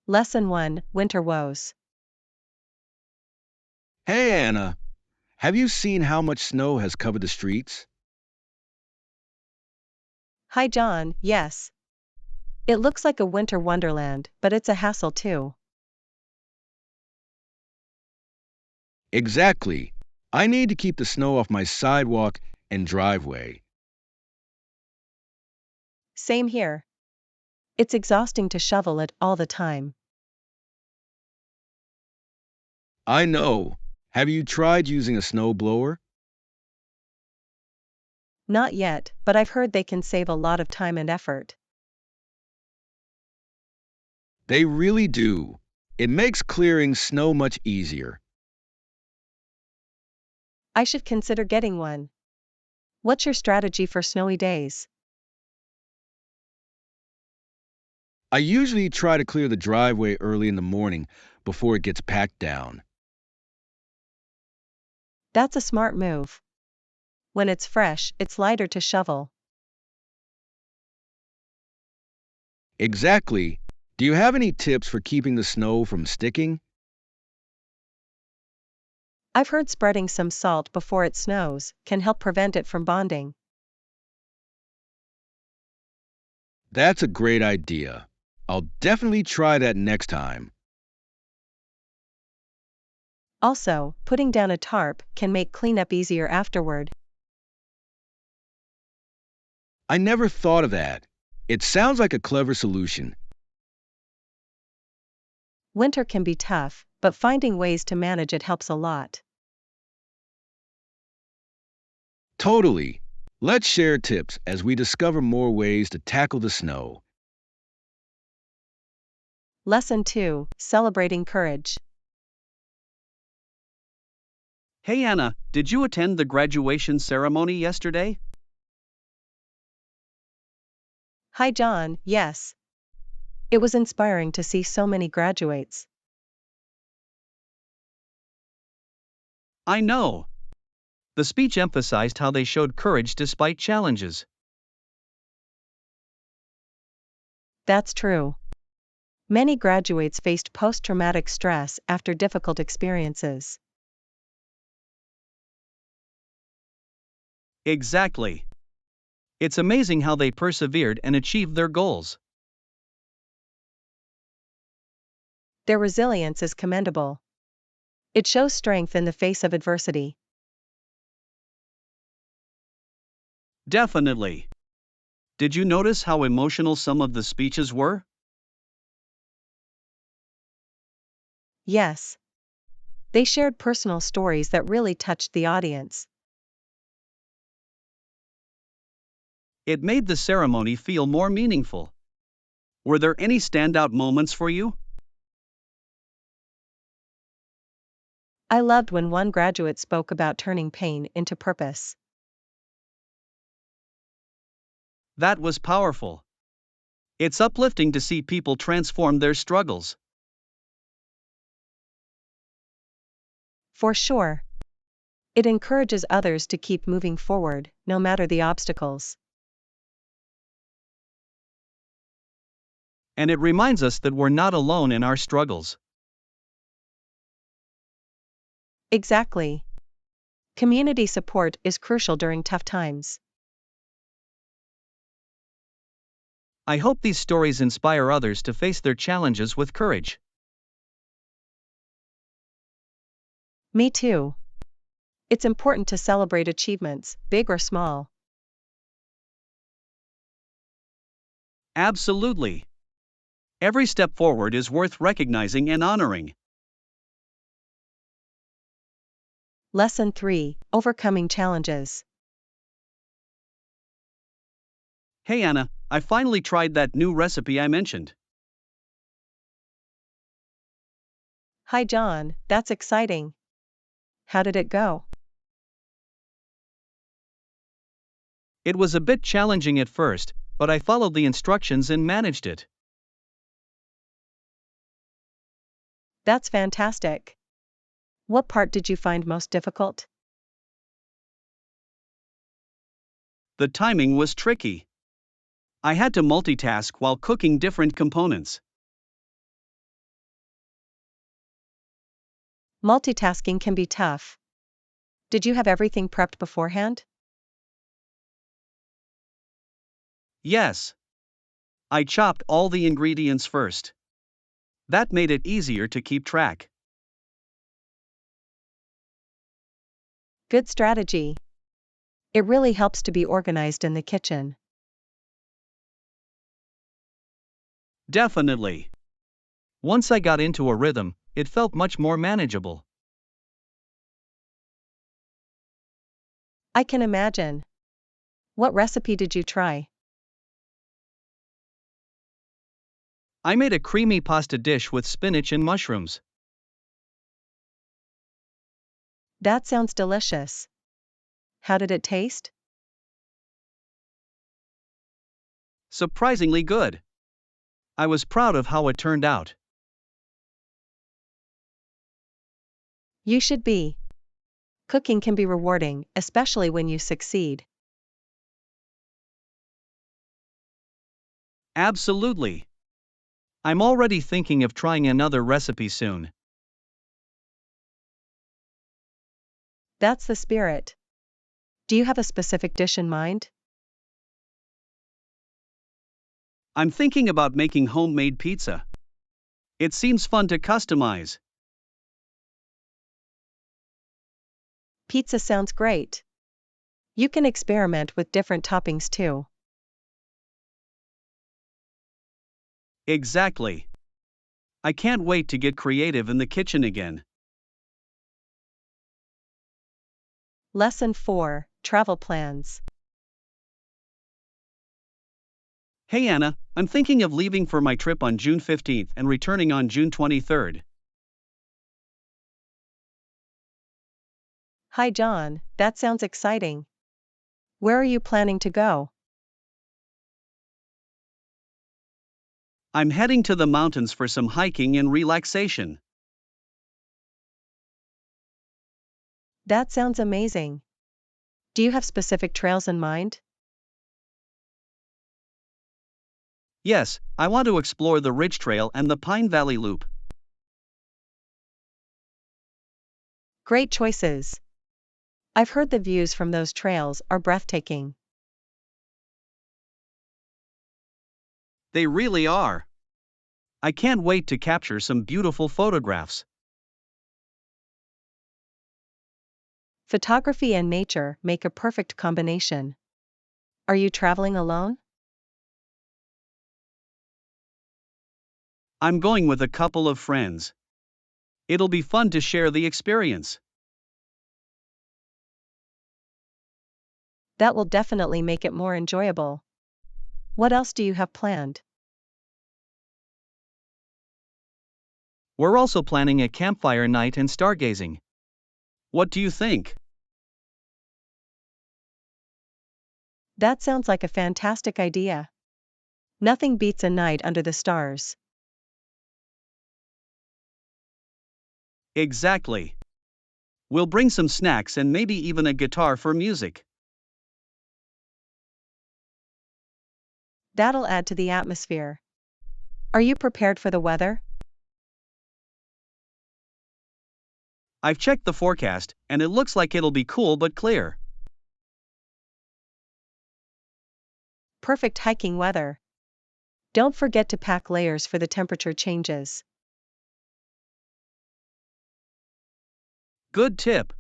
Lesson 1, Winter Woes. Hey Anna, have you seen how much snow has covered the streets? Hi John, yes. It looks like a winter wonderland, but it's a hassle too. Exactly. I need to keep the snow off my sidewalk and driveway. Same here. It's exhausting to shovel it all the time. I know. Have you tried using a snow blower? Not yet, but I've heard they can save a lot of time and effort. They really do. It makes clearing snow much easier. I should consider getting one. What's your strategy for snowy days? I usually try to clear the driveway early in the morning before it gets packed down. That's a smart move. When it's fresh, it's lighter to shovel. Exactly. Do you have any tips for keeping the snow from sticking? I've heard spreading some salt before it snows can help prevent it from bonding. That's a great idea. I'll definitely try that next time. Also, putting down a tarp can make cleanup easier afterward. I never thought of that. It sounds like a clever solution. Winter can be tough, but finding ways to manage it helps a lot. Totally. Let's share tips as we discover more ways to tackle the snow. Lesson 2, Celebrating Courage. Hey Anna, did you attend the graduation ceremony yesterday? Hi John, yes. It was inspiring to see so many graduates. I know. The speech emphasized how they showed courage despite challenges. That's true. Many graduates faced post-traumatic stress after difficult experiences. Exactly. It's amazing how they persevered and achieved their goals. Their resilience is commendable. It shows strength in the face of adversity. Definitely. Did you notice how emotional some of the speeches were? Yes. They shared personal stories that really touched the audience. It made the ceremony feel more meaningful. Were there any standout moments for you? I loved when one graduate spoke about turning pain into purpose. That was powerful. It's uplifting to see people transform their struggles. For sure. It encourages others to keep moving forward, no matter the obstacles. And it reminds us that we're not alone in our struggles. Exactly. Community support is crucial during tough times. I hope these stories inspire others to face their challenges with courage. Me too. It's important to celebrate achievements, big or small. Absolutely. Every step forward is worth recognizing and honoring. Lesson 3, Overcoming Challenges. Hey Anna, I finally tried that new recipe I mentioned. Hi John, that's exciting. How did it go? It was a bit challenging at first, but I followed the instructions and managed it. That's fantastic. What part did you find most difficult? The timing was tricky. I had to multitask while cooking different components. Multitasking can be tough. Did you have everything prepped beforehand? Yes. I chopped all the ingredients first. That made it easier to keep track. Good strategy. It really helps to be organized in the kitchen. Definitely. Once I got into a rhythm, it felt much more manageable. I can imagine. What recipe did you try? I made a creamy pasta dish with spinach and mushrooms. That sounds delicious. How did it taste? Surprisingly good. I was proud of how it turned out. You should be. Cooking can be rewarding, especially when you succeed. Absolutely. I'm already thinking of trying another recipe soon. That's the spirit. Do you have a specific dish in mind? I'm thinking about making homemade pizza. It seems fun to customize. Pizza sounds great. You can experiment with different toppings too. Exactly. I can't wait to get creative in the kitchen again. Lesson 4: Travel Plans. Hey Anna, I'm thinking of leaving for my trip on June 15th and returning on June 23rd. Hi John, that sounds exciting. Where are you planning to go? I'm heading to the mountains for some hiking and relaxation. That sounds amazing. Do you have specific trails in mind? Yes, I want to explore the Ridge Trail and the Pine Valley Loop. Great choices. I've heard the views from those trails are breathtaking. They really are. I can't wait to capture some beautiful photographs. Photography and nature make a perfect combination. Are you traveling alone? I'm going with a couple of friends. It'll be fun to share the experience. That will definitely make it more enjoyable. What else do you have planned? We're also planning a campfire night and stargazing. What do you think? That sounds like a fantastic idea. Nothing beats a night under the stars. Exactly. We'll bring some snacks and maybe even a guitar for music. That'll add to the atmosphere. Are you prepared for the weather? I've checked the forecast, and it looks like it'll be cool but clear. Perfect hiking weather. Don't forget to pack layers for the temperature changes. Good tip.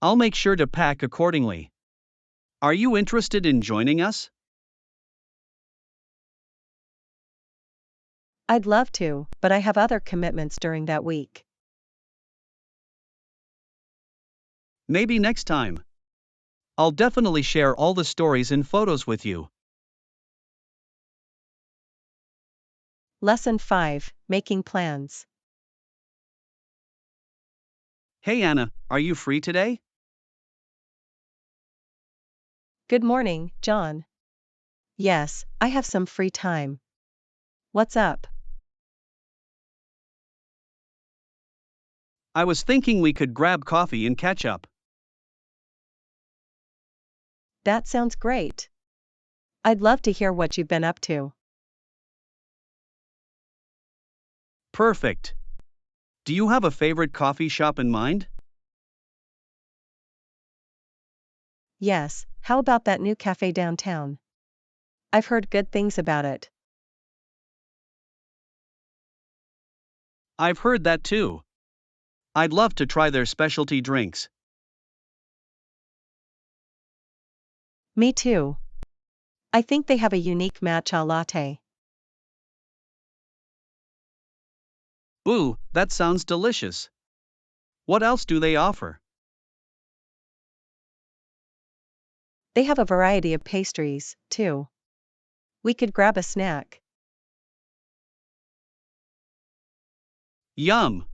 I'll make sure to pack accordingly. Are you interested in joining us? I'd love to, but I have other commitments during that week. Maybe next time. I'll definitely share all the stories and photos with you. Lesson 5: Making Plans. Hey Anna, are you free today? Good morning, John. Yes, I have some free time. What's up? I was thinking we could grab coffee and catch up. That sounds great. I'd love to hear what you've been up to. Perfect. Do you have a favorite coffee shop in mind? Yes, how about that new cafe downtown? I've heard good things about it. I've heard that too. I'd love to try their specialty drinks. Me too. I think they have a unique matcha latte. Ooh, that sounds delicious. What else do they offer? They have a variety of pastries, too. We could grab a snack. Yum!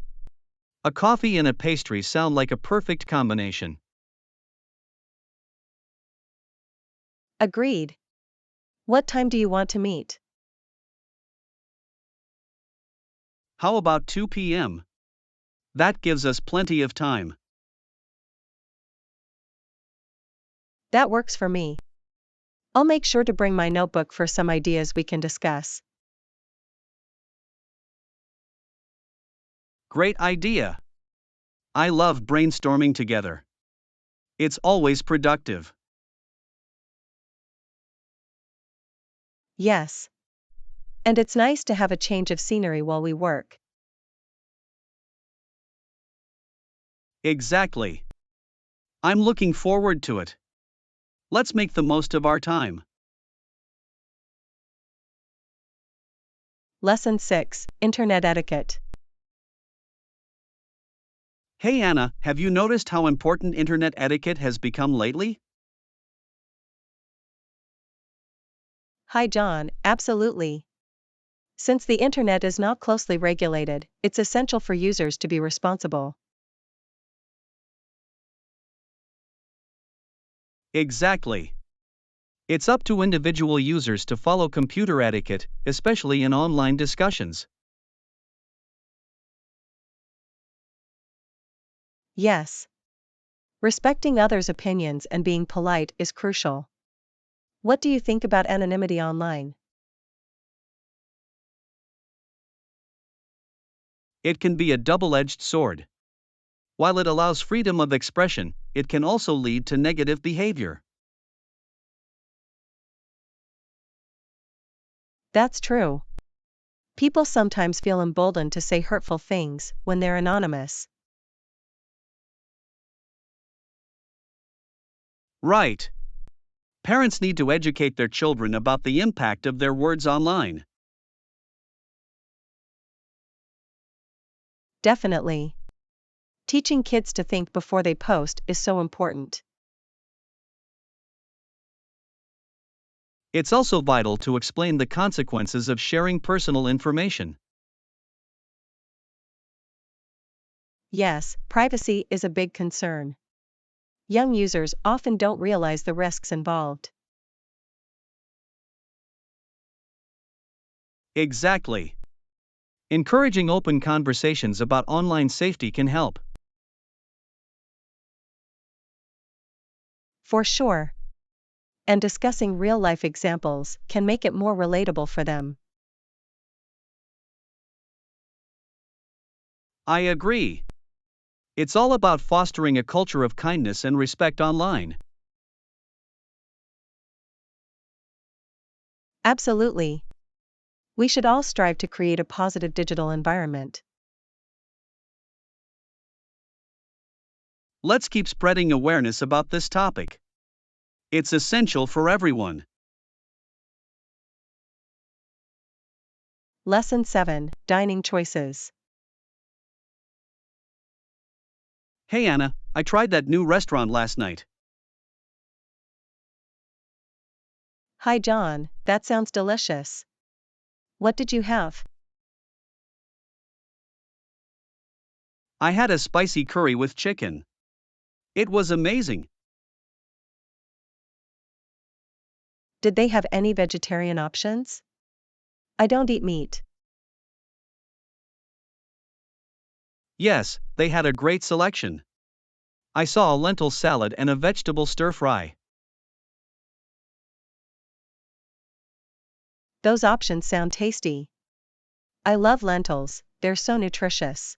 A coffee and a pastry sound like a perfect combination. Agreed. What time do you want to meet? How about 2 p.m.? That gives us plenty of time. That works for me. I'll make sure to bring my notebook for some ideas we can discuss. Great idea! I love brainstorming together. It's always productive. Yes. And it's nice to have a change of scenery while we work. Exactly. I'm looking forward to it. Let's make the most of our time. Lesson 6, Internet Etiquette. Hey Anna, have you noticed how important internet etiquette has become lately? Hi John, absolutely. Since the internet is not closely regulated, it's essential for users to be responsible. Exactly. It's up to individual users to follow computer etiquette, especially in online discussions. Yes. Respecting others' opinions and being polite is crucial. What do you think about anonymity online? It can be a double-edged sword. While it allows freedom of expression, it can also lead to negative behavior. That's true. People sometimes feel emboldened to say hurtful things when they're anonymous. Right. Parents need to educate their children about the impact of their words online. Definitely. Teaching kids to think before they post is so important. It's also vital to explain the consequences of sharing personal information. Yes, privacy is a big concern. Young users often don't realize the risks involved. Exactly. Encouraging open conversations about online safety can help. For sure. And discussing real-life examples can make it more relatable for them. I agree. It's all about fostering a culture of kindness and respect online. Absolutely. We should all strive to create a positive digital environment. Let's keep spreading awareness about this topic. It's essential for everyone. Lesson 7, Dining Choices. Hey Anna, I tried that new restaurant last night. Hi John, that sounds delicious. What did you have? I had a spicy curry with chicken. It was amazing. Did they have any vegetarian options? I don't eat meat. Yes, they had a great selection. I saw a lentil salad and a vegetable stir fry. Those options sound tasty. I love lentils, they're so nutritious.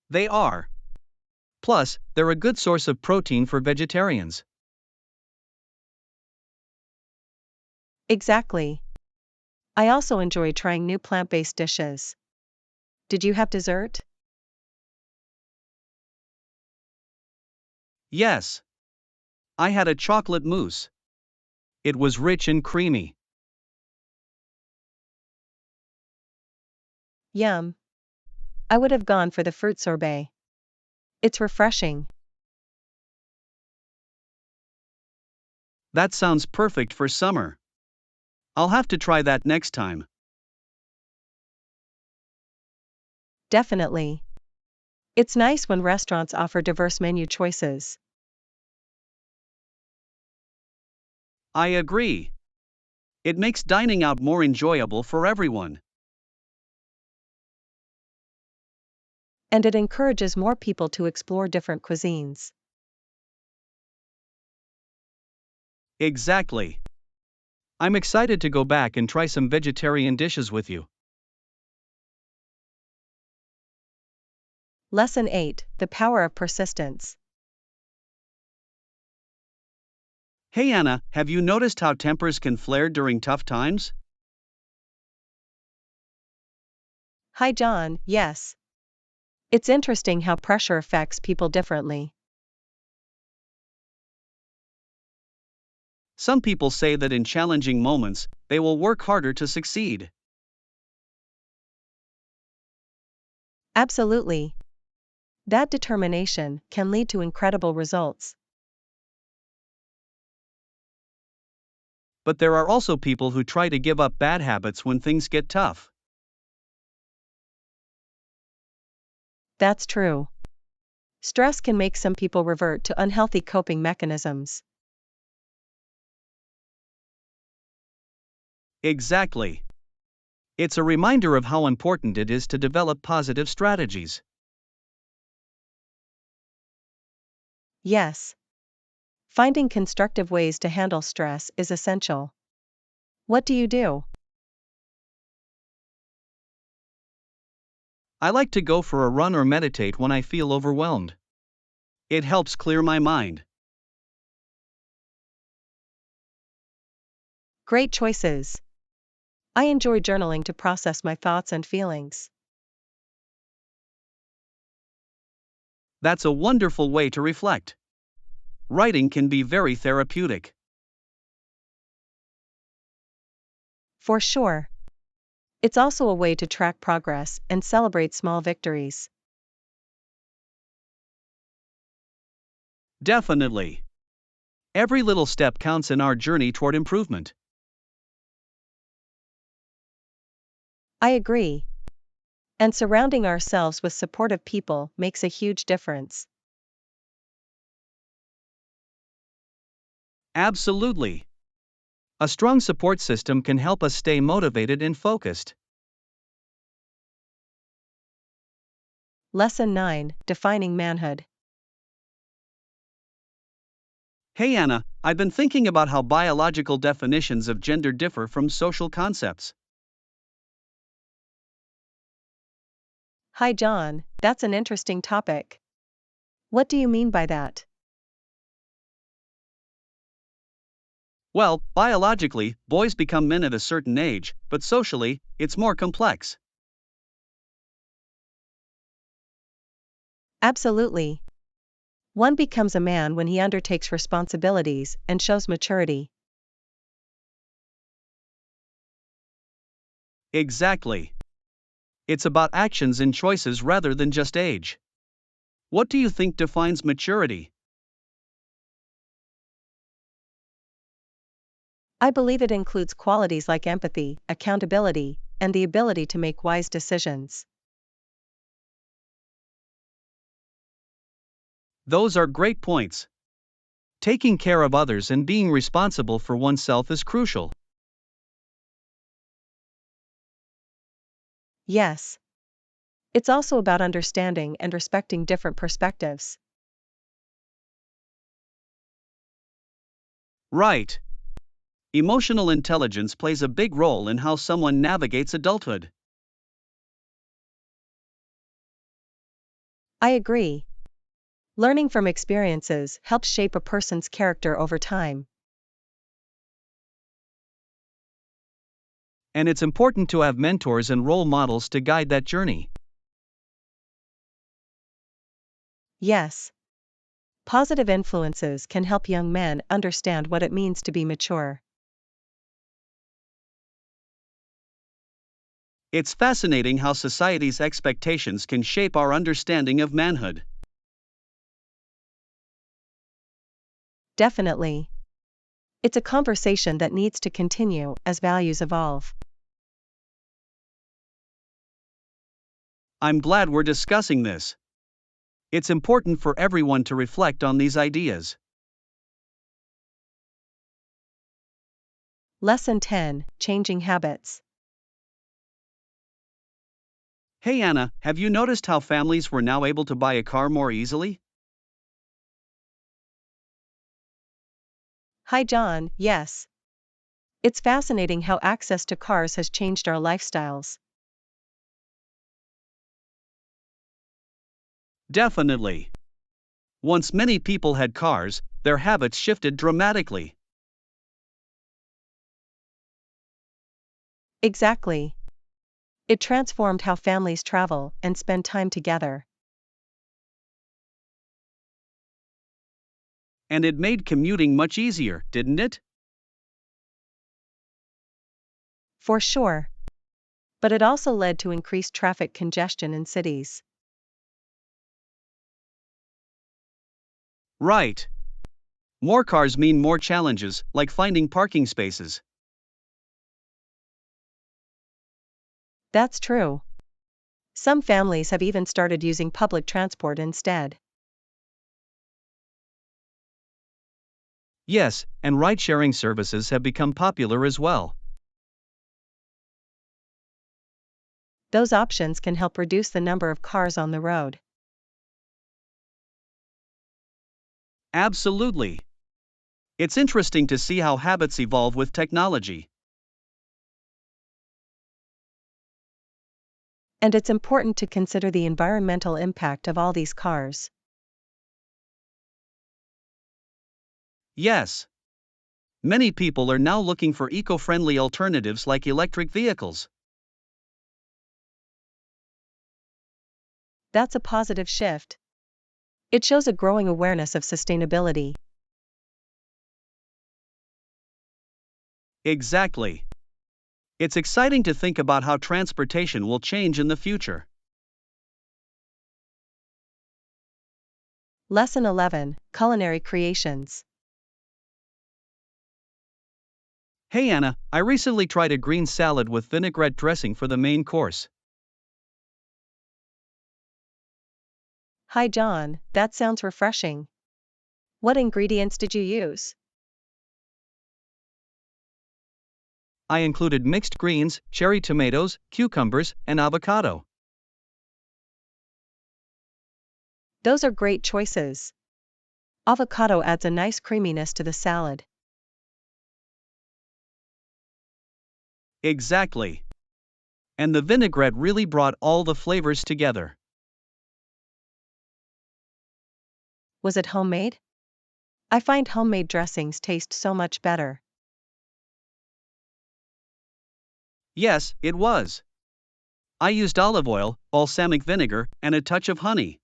They are. Plus, they're a good source of protein for vegetarians. Exactly. I also enjoy trying new plant-based dishes. Did you have dessert? Yes. I had a chocolate mousse. It was rich and creamy. Yum. I would have gone for the fruit sorbet. It's refreshing. That sounds perfect for summer. I'll have to try that next time. Definitely. It's nice when restaurants offer diverse menu choices. I agree. It makes dining out more enjoyable for everyone. And it encourages more people to explore different cuisines. Exactly. I'm excited to go back and try some vegetarian dishes with you. Lesson 8: The Power of Persistence. Hey Anna, have you noticed how tempers can flare during tough times? Hi John, yes. It's interesting how pressure affects people differently. Some people say that in challenging moments, they will work harder to succeed. Absolutely. That determination can lead to incredible results. But there are also people who try to give up bad habits when things get tough. That's true. Stress can make some people revert to unhealthy coping mechanisms. Exactly. It's a reminder of how important it is to develop positive strategies. Yes. Finding constructive ways to handle stress is essential. What do you do? I like to go for a run or meditate when I feel overwhelmed. It helps clear my mind. Great choices. I enjoy journaling to process my thoughts and feelings. That's a wonderful way to reflect. Writing can be very therapeutic. For sure. It's also a way to track progress and celebrate small victories. Definitely. Every little step counts in our journey toward improvement. I agree. And surrounding ourselves with supportive people makes a huge difference. Absolutely. A strong support system can help us stay motivated and focused. Lesson 9: Defining Manhood. Hey Anna, I've been thinking about how biological definitions of gender differ from social concepts. Hi John, that's an interesting topic. What do you mean by that? Well, biologically, boys become men at a certain age, but socially, it's more complex. Absolutely. One becomes a man when he undertakes responsibilities and shows maturity. Exactly. It's about actions and choices rather than just age. What do you think defines maturity? I believe it includes qualities like empathy, accountability, and the ability to make wise decisions. Those are great points. Taking care of others and being responsible for oneself is crucial. Yes. It's also about understanding and respecting different perspectives. Right. Emotional intelligence plays a big role in how someone navigates adulthood. I agree. Learning from experiences helps shape a person's character over time. And it's important to have mentors and role models to guide that journey. Yes. Positive influences can help young men understand what it means to be mature. It's fascinating how society's expectations can shape our understanding of manhood. Definitely. It's a conversation that needs to continue as values evolve. I'm glad we're discussing this. It's important for everyone to reflect on these ideas. Lesson 10: Changing Habits. Hey Anna, have you noticed how families were now able to buy a car more easily? Hi John, yes. It's fascinating how access to cars has changed our lifestyles. Definitely. Once many people had cars, their habits shifted dramatically. Exactly. It transformed how families travel and spend time together. And it made commuting much easier, didn't it? For sure. But it also led to increased traffic congestion in cities. Right. More cars mean more challenges, like finding parking spaces. That's true. Some families have even started using public transport instead. Yes, and ride sharing services have become popular as well. Those options can help reduce the number of cars on the road. Absolutely. It's interesting to see how habits evolve with technology. And it's important to consider the environmental impact of all these cars. Yes. Many people are now looking for eco friendly alternatives like electric vehicles. That's a positive shift. It shows a growing awareness of sustainability. Exactly. It's exciting to think about how transportation will change in the future. Lesson 11: Culinary Creations. Hey Anna, I recently tried a green salad with vinaigrette dressing for the main course. Hi John, that sounds refreshing. What ingredients did you use? I included mixed greens, cherry tomatoes, cucumbers, and avocado. Those are great choices. Avocado adds a nice creaminess to the salad. Exactly. And the vinaigrette really brought all the flavors together. Was it homemade? I find homemade dressings taste so much better. Yes, it was. I used olive oil, balsamic vinegar, and a touch of honey.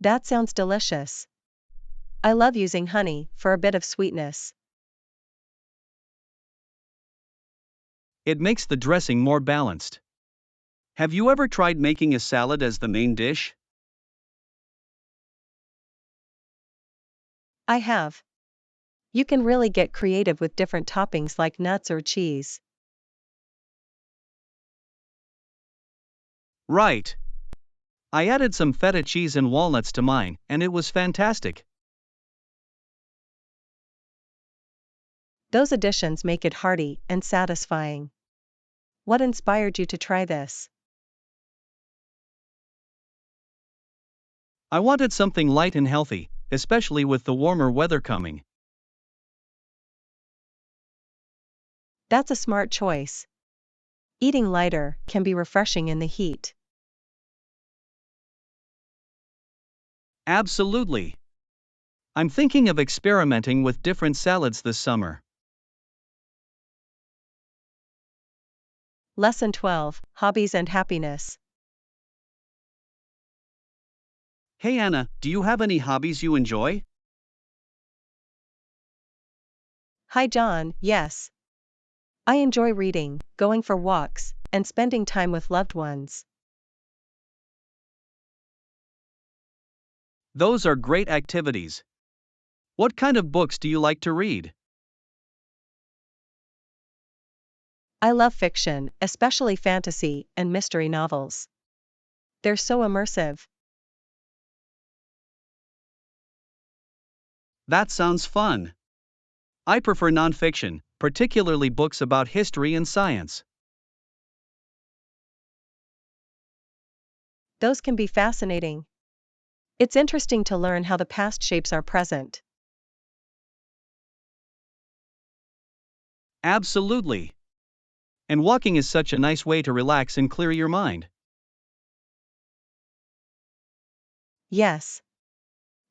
That sounds delicious. I love using honey for a bit of sweetness. It makes the dressing more balanced. Have you ever tried making a salad as the main dish? I have. You can really get creative with different toppings like nuts or cheese. Right. I added some feta cheese and walnuts to mine, and it was fantastic. Those additions make it hearty and satisfying. What inspired you to try this? I wanted something light and healthy, especially with the warmer weather coming. That's a smart choice. Eating lighter can be refreshing in the heat. Absolutely. I'm thinking of experimenting with different salads this summer. Lesson 12, Hobbies and Happiness. Hey Anna, do you have any hobbies you enjoy? Hi John, yes. I enjoy reading, going for walks, and spending time with loved ones. Those are great activities. What kind of books do you like to read? I love fiction, especially fantasy and mystery novels. They're so immersive. That sounds fun. I prefer nonfiction, particularly books about history and science. Those can be fascinating. It's interesting to learn how the past shapes our present. Absolutely. And walking is such a nice way to relax and clear your mind. Yes.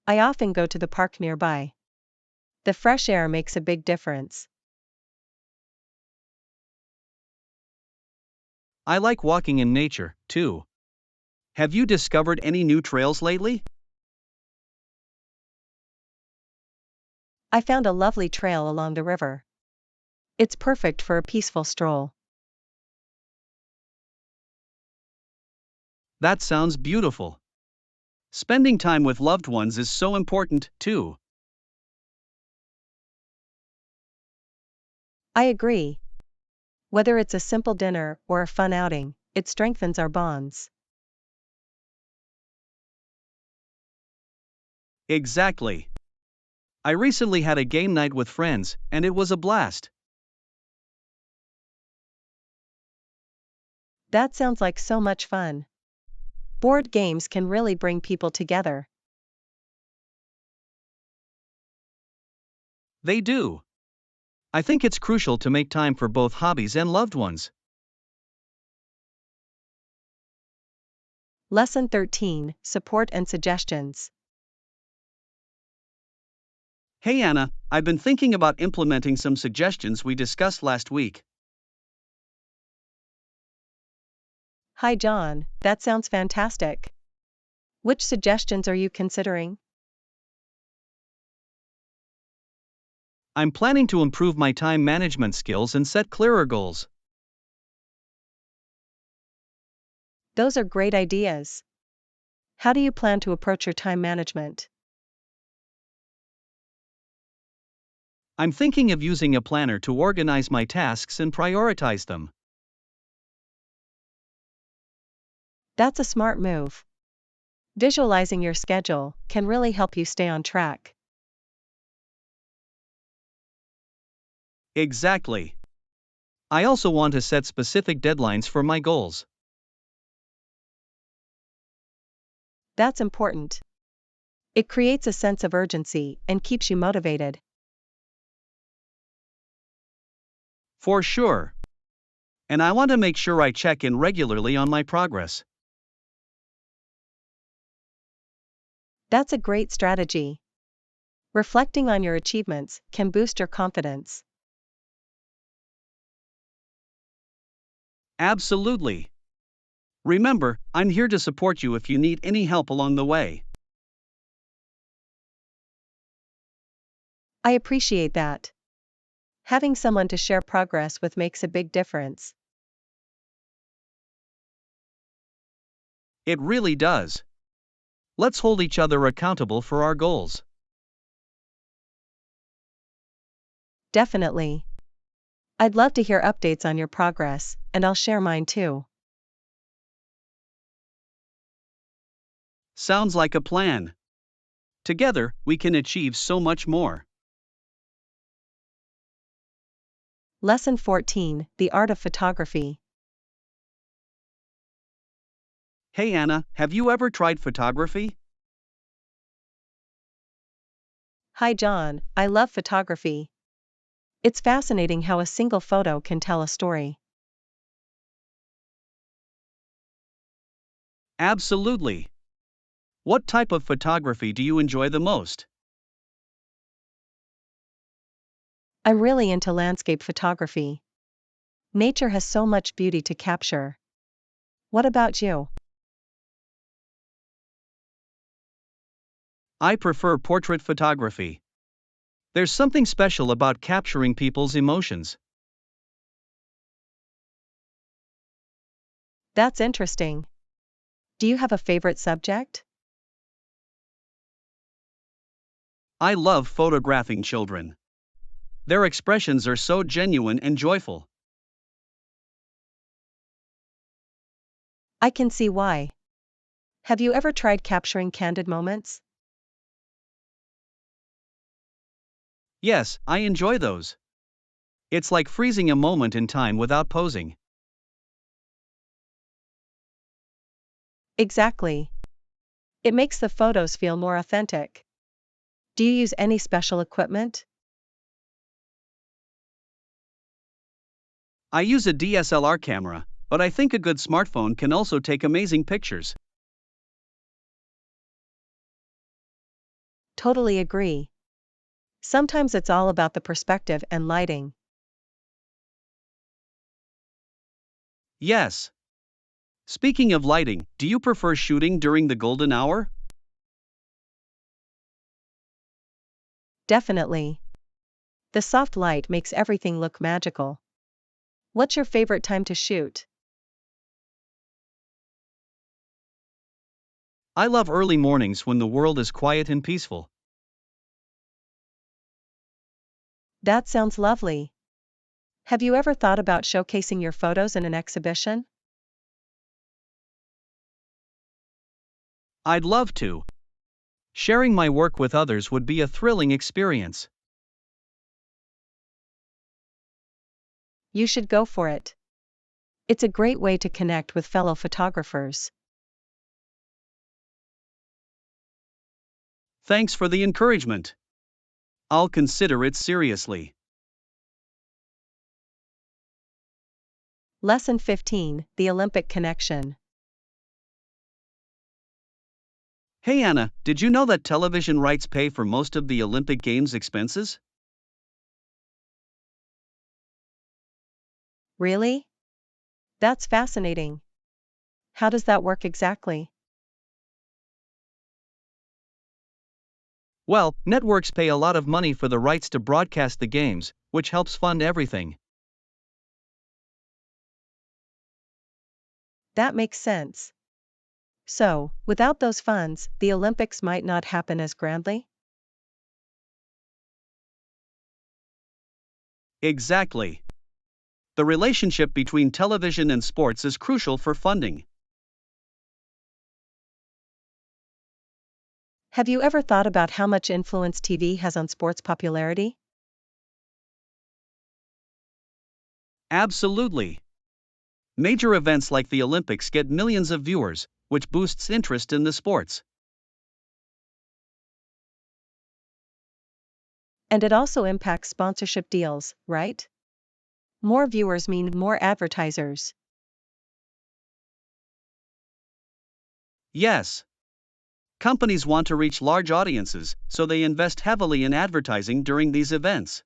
I often go to the park nearby. The fresh air makes a big difference. I like walking in nature, too. Have you discovered any new trails lately? I found a lovely trail along the river. It's perfect for a peaceful stroll. That sounds beautiful. Spending time with loved ones is so important, too. I agree. Whether it's a simple dinner or a fun outing, it strengthens our bonds. Exactly. I recently had a game night with friends, and it was a blast. That sounds like so much fun. Board games can really bring people together. They do. I think it's crucial to make time for both hobbies and loved ones. Lesson 13, Support and Suggestions. Hey Anna, I've been thinking about implementing some suggestions we discussed last week. Hi John, that sounds fantastic. Which suggestions are you considering? I'm planning to improve my time management skills and set clearer goals. Those are great ideas. How do you plan to approach your time management? I'm thinking of using a planner to organize my tasks and prioritize them. That's a smart move. Visualizing your schedule can really help you stay on track. Exactly. I also want to set specific deadlines for my goals. That's important. It creates a sense of urgency and keeps you motivated. For sure. And I want to make sure I check in regularly on my progress. That's a great strategy. Reflecting on your achievements can boost your confidence. Absolutely. Remember, I'm here to support you if you need any help along the way. I appreciate that. Having someone to share progress with makes a big difference. It really does. Let's hold each other accountable for our goals. Definitely. I'd love to hear updates on your progress, and I'll share mine too. Sounds like a plan. Together, we can achieve so much more. Lesson 14, The Art of Photography. Hey Anna, have you ever tried photography? Hi John, I love photography. It's fascinating how a single photo can tell a story. Absolutely. What type of photography do you enjoy the most? I'm really into landscape photography. Nature has so much beauty to capture. What about you? I prefer portrait photography. There's something special about capturing people's emotions. That's interesting. Do you have a favorite subject? I love photographing children. Their expressions are so genuine and joyful. I can see why. Have you ever tried capturing candid moments? Yes, I enjoy those. It's like freezing a moment in time without posing. Exactly. It makes the photos feel more authentic. Do you use any special equipment? I use a DSLR camera, but I think a good smartphone can also take amazing pictures. Totally agree. Sometimes it's all about the perspective and lighting. Yes. Speaking of lighting, do you prefer shooting during the golden hour? Definitely. The soft light makes everything look magical. What's your favorite time to shoot? I love early mornings when the world is quiet and peaceful. That sounds lovely. Have you ever thought about showcasing your photos in an exhibition? I'd love to. Sharing my work with others would be a thrilling experience. You should go for it. It's a great way to connect with fellow photographers. Thanks for the encouragement. I'll consider it seriously. Lesson 15: The Olympic Connection. Hey Anna, did you know that television rights pay for most of the Olympic Games expenses? Really? That's fascinating. How does that work exactly? Well, networks pay a lot of money for the rights to broadcast the games, which helps fund everything. That makes sense. So, without those funds, the Olympics might not happen as grandly? Exactly. The relationship between television and sports is crucial for funding. Have you ever thought about how much influence TV has on sports popularity? Absolutely. Major events like the Olympics get millions of viewers, which boosts interest in the sports. And it also impacts sponsorship deals, right? More viewers mean more advertisers. Yes. Companies want to reach large audiences, so they invest heavily in advertising during these events.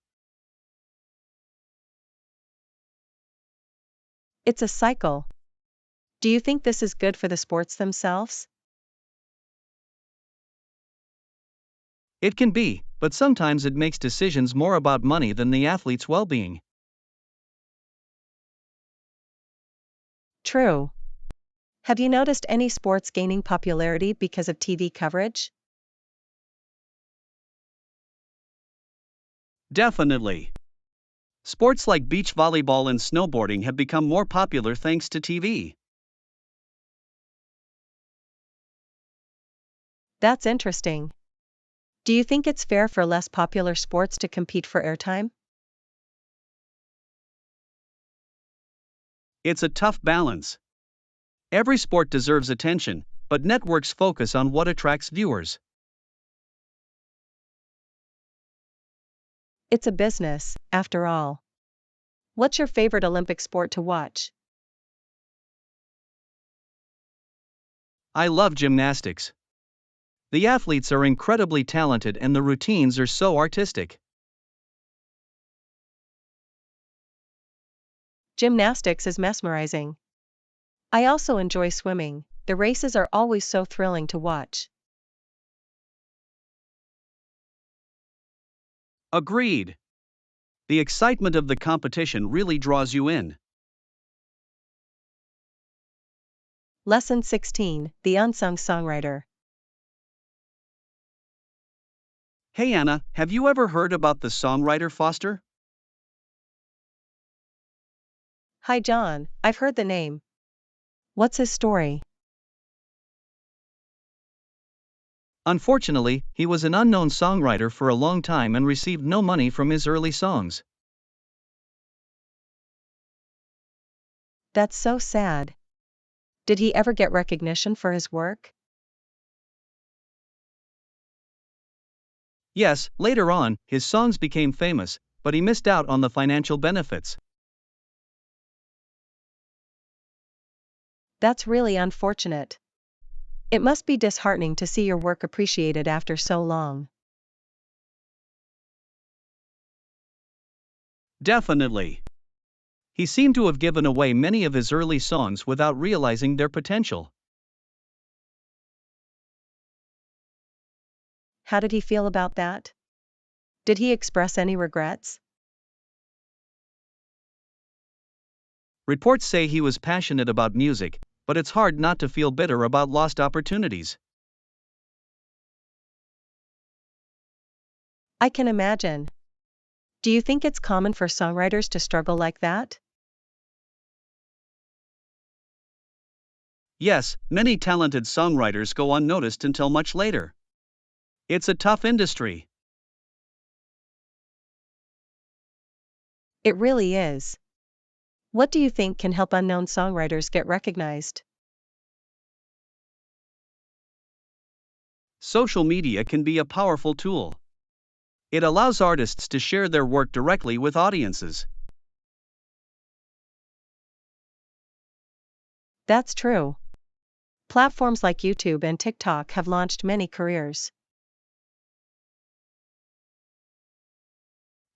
It's a cycle. Do you think this is good for the sports themselves? It can be, but sometimes it makes decisions more about money than the athlete's well being. True. Have you noticed any sports gaining popularity because of TV coverage? Definitely. Sports like beach volleyball and snowboarding have become more popular thanks to TV. That's interesting. Do you think it's fair for less popular sports to compete for airtime? It's a tough balance. Every sport deserves attention, but networks focus on what attracts viewers. It's a business, after all. What's your favorite Olympic sport to watch? I love gymnastics. The athletes are incredibly talented and the routines are so artistic. Gymnastics is mesmerizing. I also enjoy swimming. The races are always so thrilling to watch. Agreed. The excitement of the competition really draws you in. Lesson 16, The Unsung Songwriter. Hey Anna, have you ever heard about the songwriter Foster? Hi John, I've heard the name. What's his story? Unfortunately, he was an unknown songwriter for a long time and received no money from his early songs. That's so sad. Did he ever get recognition for his work? Yes, later on, his songs became famous, but he missed out on the financial benefits. That's really unfortunate. It must be disheartening to see your work appreciated after so long. Definitely. He seemed to have given away many of his early songs without realizing their potential. How did he feel about that? Did he express any regrets? Reports say he was passionate about music, but it's hard not to feel bitter about lost opportunities. I can imagine. Do you think it's common for songwriters to struggle like that? Yes, many talented songwriters go unnoticed until much later. It's a tough industry. It really is. What do you think can help unknown songwriters get recognized? Social media can be a powerful tool. It allows artists to share their work directly with audiences. That's true. Platforms like YouTube and TikTok have launched many careers.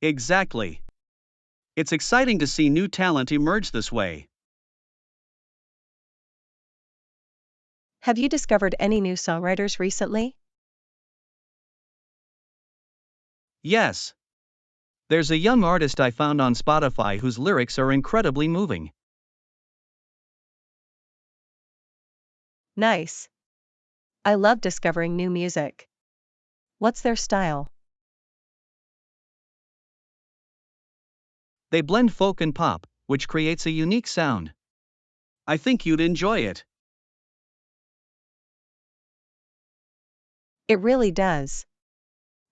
Exactly. It's exciting to see new talent emerge this way. Have you discovered any new songwriters recently? Yes. There's a young artist I found on Spotify whose lyrics are incredibly moving. Nice. I love discovering new music. What's their style? They blend folk and pop, which creates a unique sound. I think you'd enjoy it. It really does.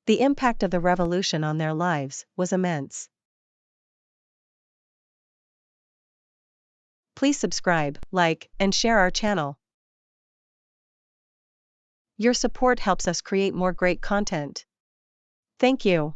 The impact of the revolution on their lives was immense. Please subscribe, like, and share our channel. Your support helps us create more great content. Thank you.